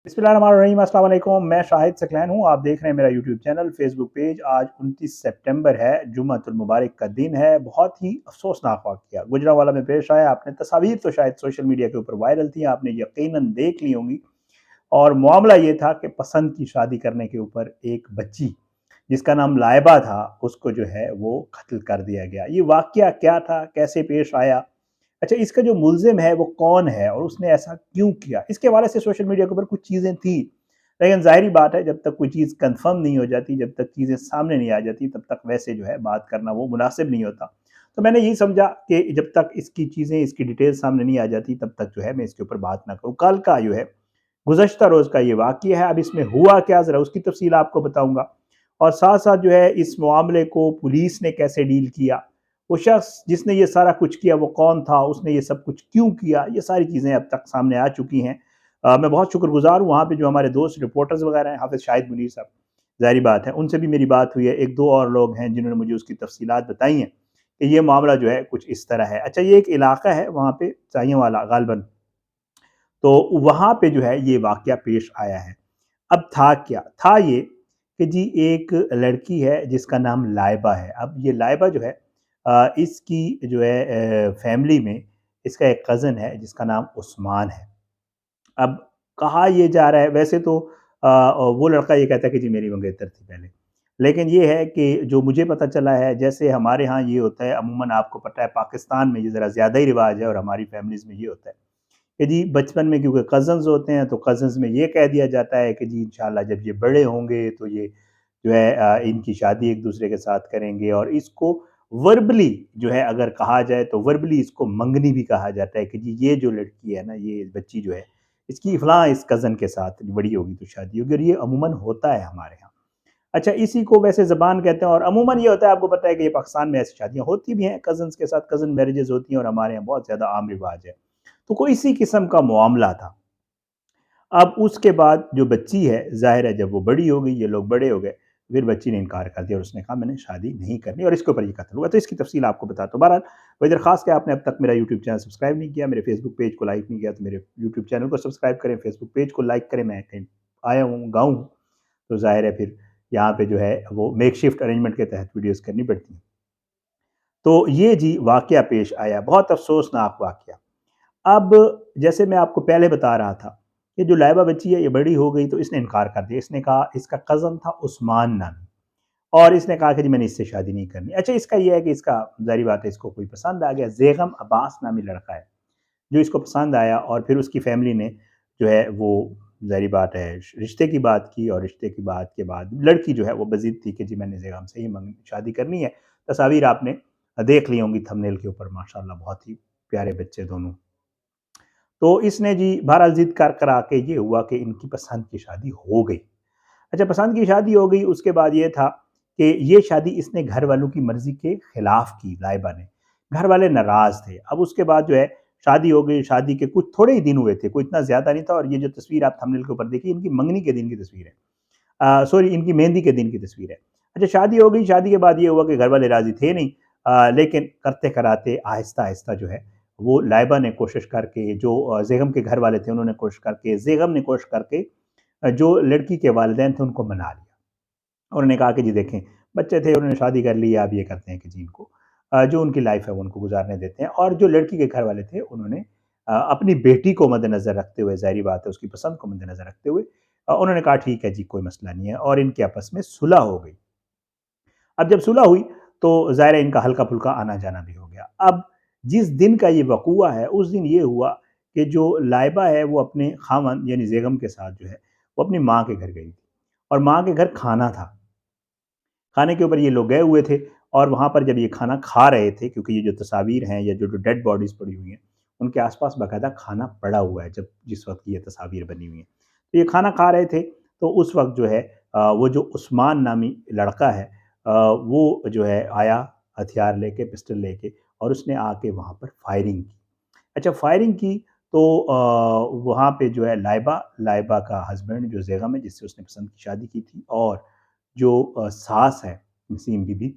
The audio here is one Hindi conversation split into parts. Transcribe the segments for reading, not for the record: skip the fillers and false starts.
बिस्मिल्लाहिर्रहमानिर्रहीम, अस्सलाम वालेकुम। मैं शाहिद सकलैन हूँ। आप देख रहे हैं मेरा यूट्यूब चैनल, फेसबुक पेज। आज 29 सितंबर है, जुम्मतुल मुबारक का दिन है। बहुत ही अफसोसनाक वाक़या गुजरांवाला में पेश आया। आपने तस्वीर तो शायद सोशल मीडिया के ऊपर वायरल थी, आपने यकीनन देख ली होंगी। और मामला ये था कि पसंद की शादी करने के ऊपर एक बच्ची जिसका नाम लाइबा था, उसको जो है वो कत्ल कर दिया गया। ये वाक़या क्या था, कैसे पेश आया? अच्छा, इसका जो मुल्ज़िम है वो कौन है और उसने ऐसा क्यों किया? इसके हवाले से सोशल मीडिया के ऊपर कुछ चीज़ें थी, लेकिन ज़ाहिर-सी बात है जब तक कोई चीज़ कन्फर्म नहीं हो जाती, जब तक चीज़ें सामने नहीं आ जाती, तब तक वैसे जो है बात करना वो मुनासिब नहीं होता। तो मैंने यही समझा कि जब तक इसकी चीज़ें, इसकी डिटेल सामने नहीं आ जाती, तब तक जो है मैं इसके ऊपर बात ना करूँ। कल का जो है, गुज़श्ता रोज़ का ये वाक़या है। अब इसमें हुआ क्या, ज़रा उसकी तफ़सील आपको बताऊँगा और साथ-साथ जो है इस मामले को पुलिस ने कैसे डील किया, वो शख्स जिसने ये सारा कुछ किया वो कौन था, उसने ये सब कुछ क्यों किया, ये सारी चीज़ें अब तक सामने आ चुकी हैं। मैं बहुत शुक्रगुज़ार हूँ वहाँ पे जो हमारे दोस्त रिपोर्टर्स वगैरह हैं, हाफ़िज़ शाहिद मुनीर साहब, ज़ाहिर बात है उनसे भी मेरी बात हुई है। 1-2 और लोग हैं जिन्होंने मुझे उसकी तफ़सीलात बताई हैं कि ये मामला जो है कुछ इस तरह है। अच्छा, ये एक इलाका है वहाँ पे साहियाँवाला गालिबन, तो वहाँ पे जो है ये वाक़या पेश आया है। अब था क्या? था ये कि जी एक लड़की है जिसका नाम लाइबा है। अब ये लाइबा जो है इसकी जो है फैमिली में इसका एक कज़न है जिसका नाम उस्मान है। अब कहा ये जा रहा है, वैसे तो वो लड़का ये कहता है कि जी मेरी मंगेतर थी पहले। लेकिन ये है कि जो मुझे पता चला है, जैसे हमारे यहाँ ये होता है अमूमन, आपको पता है पाकिस्तान में ये ज़रा ज़्यादा ही रिवाज है और हमारी फैमिलीज़ में ये होता है कि जी बचपन में क्योंकि कज़न्स होते हैं तो कज़न्स में ये कह दिया जाता है कि जी इंशाल्लाह जब ये बड़े होंगे तो ये जो है इनकी शादी एक दूसरे के साथ करेंगे। और इसको वर्बली जो है अगर कहा जाए तो वर्बली इसको मंगनी भी कहा जाता है कि जी ये जो लड़की है ना, ये बच्ची जो है इसकी फ़लाँ इस कज़न के साथ बड़ी होगी तो शादी होगी, और ये अमूमन होता है हमारे यहाँ। अच्छा, इसी को वैसे ज़बान कहते हैं और अमूमन ये होता है, आपको पता है कि ये पाकिस्तान में ऐसी शादियाँ होती भी हैं, कज़न्स के साथ कज़न मैरिजेज़ होती हैं और हमारे यहाँ बहुत ज़्यादा आम रिवाज है। तो कोई इसी किस्म का मामला था। अब उसके बाद जो बच्ची है, ज़ाहिर है जब वो बड़ी हो गई, ये लोग बड़े हो गए, फिर बच्ची ने इनकार कर दिया और उसने कहा मैंने शादी नहीं करनी और इसके ऊपर ये कत्ल हुआ। तो इसकी तफ़सील आपको बताता हूँ। बहरहाल वही दरख़्वास्त कि आपने अब तक मेरा यूट्यूब चैनल सब्सक्राइब नहीं किया, मेरे फेसबुक पेज को लाइक नहीं किया, तो मेरे यूट्यूब चैनल को सब्सक्राइब करें, फेसबुक पेज को लाइक करें। मैं कहीं आया हूँ, गाँव हूँ, तो ज़ाहिर है फिर यहाँ पे जो है वो मेकशिफ्ट अरेंजमेंट के तहत वीडियोज़ करनी पड़ती हैं। तो ये जी वाक़या पेश आया, बहुत अफ़सोसनाक वाक़या। अब जैसे मैं आपको पहले बता रहा था कि जो लाइबा बच्ची है ये बड़ी हो गई तो इसने इनकार कर दिया। इसने कहा, इसका कज़न था उस्मान नामी, और इसने कहा कि जी मैंने इससे शादी नहीं करनी। अच्छा, इसका ये है कि इसका ज़ाहिर बात है इसको कोई पसंद आ गया, ज़ेगम अब्बास नामी लड़का है जो इसको पसंद आया, और फिर उसकी फैमिली ने जो है वो ज़ाहिर बात है रिश्ते की बात की, और रिश्ते की बात के बाद लड़की जो है वो बज़िद थी कि जी मैंने ज़ेगम से ही शादी करनी है। तस्वीर आपने देख ली होंगी थंबनेल के ऊपर, माशाल्लाह बहुत ही प्यारे बच्चे दोनों। तो इसने जी बहरहाल ज़िद कर कर आके ये हुआ कि इनकी पसंद की शादी हो गई। अच्छा, पसंद की शादी हो गई, उसके बाद ये था कि ये शादी इसने घर वालों की मर्ज़ी के खिलाफ की, लाइबा ने। घर वाले नाराज़ थे। अब उसके बाद जो है शादी हो गई, शादी के कुछ थोड़े ही दिन हुए थे, कोई इतना ज़्यादा नहीं था, और ये जो तस्वीर आप थंबनेल के ऊपर देखिए इनकी मंगनी के दिन की तस्वीर है। सॉरी, इनकी मेहंदी के दिन की तस्वीर है। अच्छा, शादी हो गई, शादी के बाद ये हुआ कि घर वाले राज़ी थे नहीं, लेकिन करते-कराते आहिस्ता-आहिस्ता जो है वो लाइबा ने कोशिश करके, जो ज़ेगम के घर वाले थे उन्होंने कोशिश करके, ज़ेगम ने कोशिश करके जो लड़की के वालिदैन थे उनको मना लिया। उन्होंने कहा कि जी देखें, बच्चे थे, उन्होंने शादी कर ली, अब ये करते हैं कि जी इनको जो उनकी लाइफ़ है वो उनको गुज़ारने देते हैं। और जो लड़की के घर वाले थे उन्होंने अपनी बेटी को मद्देनज़र रखते हुए, ज़ाहिर-सी बात है उसकी पसंद को मद्देनज़र रखते हुए उन्होंने कहा ठीक है जी, कोई मसला नहीं है, और इनके आपस में सुलह हो गई। अब जब सुलह हुई तो ज़ाहिर है इनका हल्का-फुल्का आना-जाना भी हो गया। अब जिस दिन का ये वक़ूआ है, उस दिन ये हुआ कि जो लाइबा है वो अपने ख़ावंद यानी ज़ेगम के साथ जो है वो अपनी माँ के घर गई थी, और माँ के घर खाना था। खाने के ऊपर ये लोग गए हुए थे, और वहाँ पर जब ये खाना खा रहे थे, क्योंकि ये जो तस्वीर हैं या जो डेड बॉडीज़ पड़ी हुई हैं, उनके आस-पास बाकायदा खाना पड़ा हुआ है, जब जिस वक़्त ये तस्वीर बनी हुई है। तो ये खाना खा रहे थे, तो उस वक़्त जो है वो जो उस्मान नामी लड़का है वो जो है आया हथियार लेके, पिस्टल लेके, और उसने आके वहाँ पर फायरिंग की। अच्छा, फायरिंग की तो वहाँ पे जो है लाइबा, लाइबा का हस्बैंड जो ज़ेगम है जिससे उसने पसंद की शादी की थी, और जो सास है नसीम बीबी,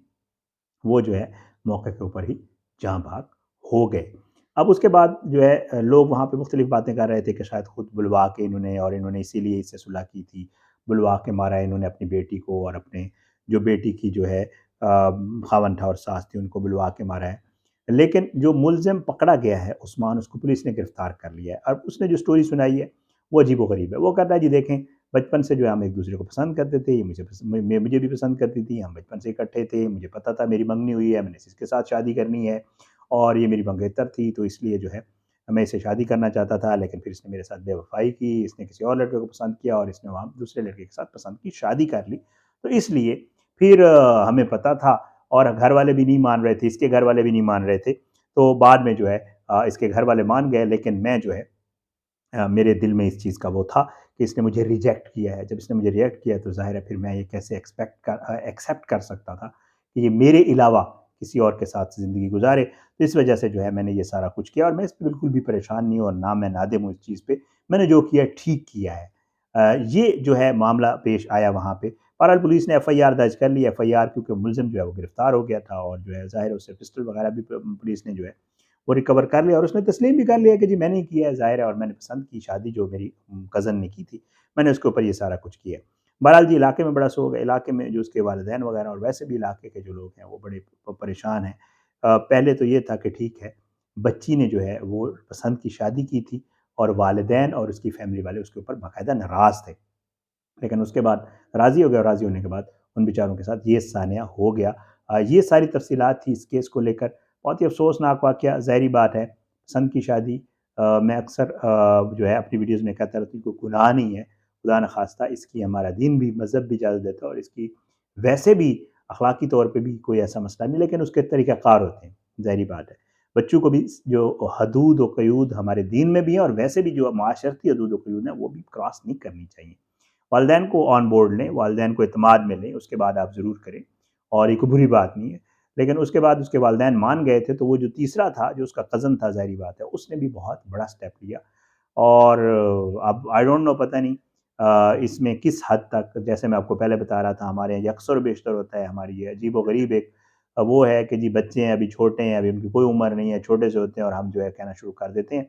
वो जो है मौके के ऊपर ही जाँ भाग हो गए। अब उसके बाद जो है लोग वहाँ पे मुख्तलिफ बातें कर रहे थे कि शायद खुद बुलवा के इन्होंने और इन्होंने इसीलिए इससे सुलह की थी, बुलवा के मारा है इन्होंने अपनी बेटी को और अपने जो बेटी की जो है ख़ावंद था और सास थी उनको बुलवा के मारा है। लेकिन जो मुल्ज़िम पकड़ा गया है उस्मान, उसको पुलिस ने गिरफ़्तार कर लिया है। अब उसने जो स्टोरी सुनाई है वो अजीब-ओ-ग़रीब है। वो कहता है जी देखें, बचपन से जो है हम एक-दूसरे को पसंद करते थे, ये मुझे भी पसंद करती थी, हम बचपन से इकट्ठे थे, मुझे पता था मेरी मंगनी हुई है, मैंने इसके साथ शादी करनी है और ये मेरी मंगेतर थी, तो इसलिए जो है मैं इससे शादी करना चाहता था, लेकिन फिर इसने मेरे साथ बेवफ़ाई की, इसने किसी और लड़के को पसंद किया और इसने वहाँ दूसरे लड़के के साथ पसंद की, शादी कर ली। तो इसलिए फिर हमें पता था और घर वाले भी नहीं मान रहे थे, इसके घर वाले भी नहीं मान रहे थे। तो बाद में जो है इसके घर वाले मान गए, लेकिन मैं जो है मेरे दिल में इस चीज़ का वो था कि इसने मुझे रिजेक्ट किया है। जब इसने मुझे रिजेक्ट किया तो ज़ाहिर है फिर मैं ये कैसे एक्सेप्ट कर सकता था कि ये मेरे अलावा किसी और के साथ ज़िंदगी गुज़ारे। तो इस वजह से जो है मैंने ये सारा कुछ किया और मैं इस पे बिल्कुल भी परेशान नहीं हूँ और ना मैं नादिम हूँ इस चीज़ पे। मैंने जो किया ठीक किया है। ये जो है मामला पेश आया वहाँ पे। बहरहाल पुलिस ने एफ़आईआर दर्ज कर ली। एफ़आईआर क्योंकि मुल्ज़िम जो है वो गिरफ़्तार हो गया था और जो है ज़ाहिर है उससे पिस्टल वग़ैरह भी पुलिस ने जो है वो रिकवर कर लिया और उसने तस्लीम भी कर लिया कि जी मैंने ही किया है, ज़ाहिर है और मैंने पसंद की शादी जो मेरी कज़न ने की थी, मैंने उसके ऊपर ये सारा कुछ किया है। बहरहाल जी इलाके में बड़ा शोर है, इलाके में जो उसके वालिदैन वगैरह और वैसे भी इलाके के जो लोग हैं वो बड़े परेशान हैं। पहले तो ये था कि ठीक है, बच्ची ने जो है वो पसंद की शादी की थी और वालिदैन और उसकी फैमिली वाले उसके ऊपर बाकायदा नाराज़ थे। लेकिन उसके बाद राज़ी हो गए और राज़ी होने के बाद उन बेचारों के साथ ये सानिया हो गया। ये सारी तफ़सीलात थी इस केस को लेकर। बहुत ही अफ़सोसनाक वाक़या, ज़ाहिर-सी बात है, पसंद की शादी मैं अक्सर जो है अपनी वीडियोज़ में कहता रहता हूँ कोई गुनाह नहीं है, खुदा न ख़ास्ता इसकी हमारा दीन भी, मज़हब भी इजाज़त देता है और इसकी वैसे भी अख़लाक़ी तौर पे भी कोई ऐसा मसला नहीं, लेकिन उसके तरीक़ाकार होते हैं, ज़ाहिर-सी बात है। बच्चों को भी जो हदूद व क़यूद हमारे दीन में भी हैं और वैसे भी जो माशरती हदूद व क़यूद हैं, वो भी क्रॉस नहीं करनी चाहिए। वालिदैन को ऑन बोर्ड लें, वालिदैन को एतमाद में लें, उसके बाद आप ज़रूर करें और ये कोई बुरी बात नहीं है। लेकिन उसके बाद उसके वालिदैन मान गए थे, तो वो जो तीसरा था, जो उसका कज़न था ज़ाहिर-सी बात है, उसने भी बहुत बड़ा स्टेप लिया और अब आई डोंट नो पता नहीं इसमें किस हद तक जैसे मैं आपको पहले बता रहा था हमारे यहाँ ये अक्सर बेशतर होता है, हमारी ये अजीब-ओ-ग़रीब एक वो है कि जी बच्चे हैं, अभी छोटे हैं, अभी उनकी कोई उम्र नहीं है, छोटे से होते हैं और हम जो है कहना शुरू कर देते हैं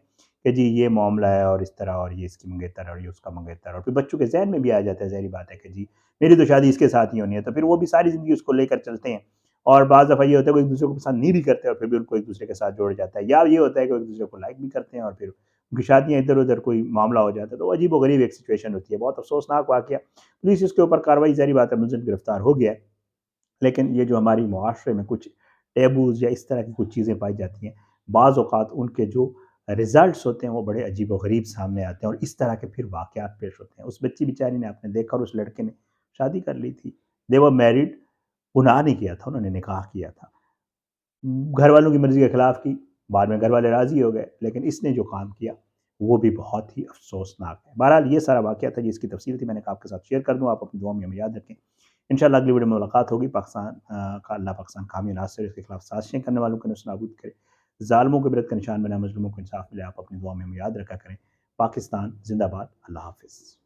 कि जी ये मामला है और इस तरह और ये इसकी मंगेतर और ये उसका मंगेतर और फिर बच्चों के ज़हन में भी आ जाता है ज़ाहिर बात है कि जी मेरी तो शादी इसके साथ ही होनी है, तो फिर वो भी सारी ज़िंदगी उसको लेकर चलते हैं और बाज़ दफ़ा ये होता है कि एक-दूसरे को पसंद नहीं भी करते और फिर भी उनको एक-दूसरे के साथ जोड़ जाता है या ये होता है कि एक-दूसरे को लाइक भी करते हैं और फिर उनकी शादियाँ इधर-उधर कोई मामला हो जाता है, तो अजीब-ओ-ग़रीब एक सिचुएशन होती है, बहुत अफ़सोसनाक वाक़या। पुलिस इसके ऊपर कार्रवाई ज़ाहिर बात है मुलज़िम गिरफ़्तार हो गया है, लेकिन ये जो हमारी मुआशरे में कुछ टैबूज़ या इस तरह की कुछ चीज़ें पाई जाती हैं, बाज़ औक़ात उनके जो रिज़ल्ट्स होते हैं वो बड़े अजीब-ओ-ग़रीब सामने आते हैं और इस तरह के फिर वाक़यात पेश होते हैं। उस बच्ची बेचारी ने आपने देखा और उस लड़के ने शादी कर ली थी। दे वर मैरिड, गुनाह नहीं किया था, उन्होंने निकाह किया था। घर वालों की मर्ज़ी के खिलाफ की, बाद में घर वाले राज़ी हो गए, लेकिन इसने जो काम किया, वो भी बहुत ही अफ़सोसनाक है। बहरहाल ये सारा वाक़या था जिसकी तफ़सील थी मैंने कहा आपके साथ शेयर कर दूँ, आप अपनी दुआ में हमें याद रखें। इंशाअल्लाह अगली वीडियो में मुलाकात होगी। पाकिस्तान का अल्लाह पाकिस्तान कामयाब नासिर इसके खिलाफ साज़िशें करने वालों को नेस्तनाबूद करे। ज़ालिमों को इबरत का निशान बनाए, मज़लूमों को इंसाफ़ मिले। आप अपनी दुआ में हमें याद रखा करें। पाकिस्तान ज़िंदाबाद। अल्लाह हाफ़िज़।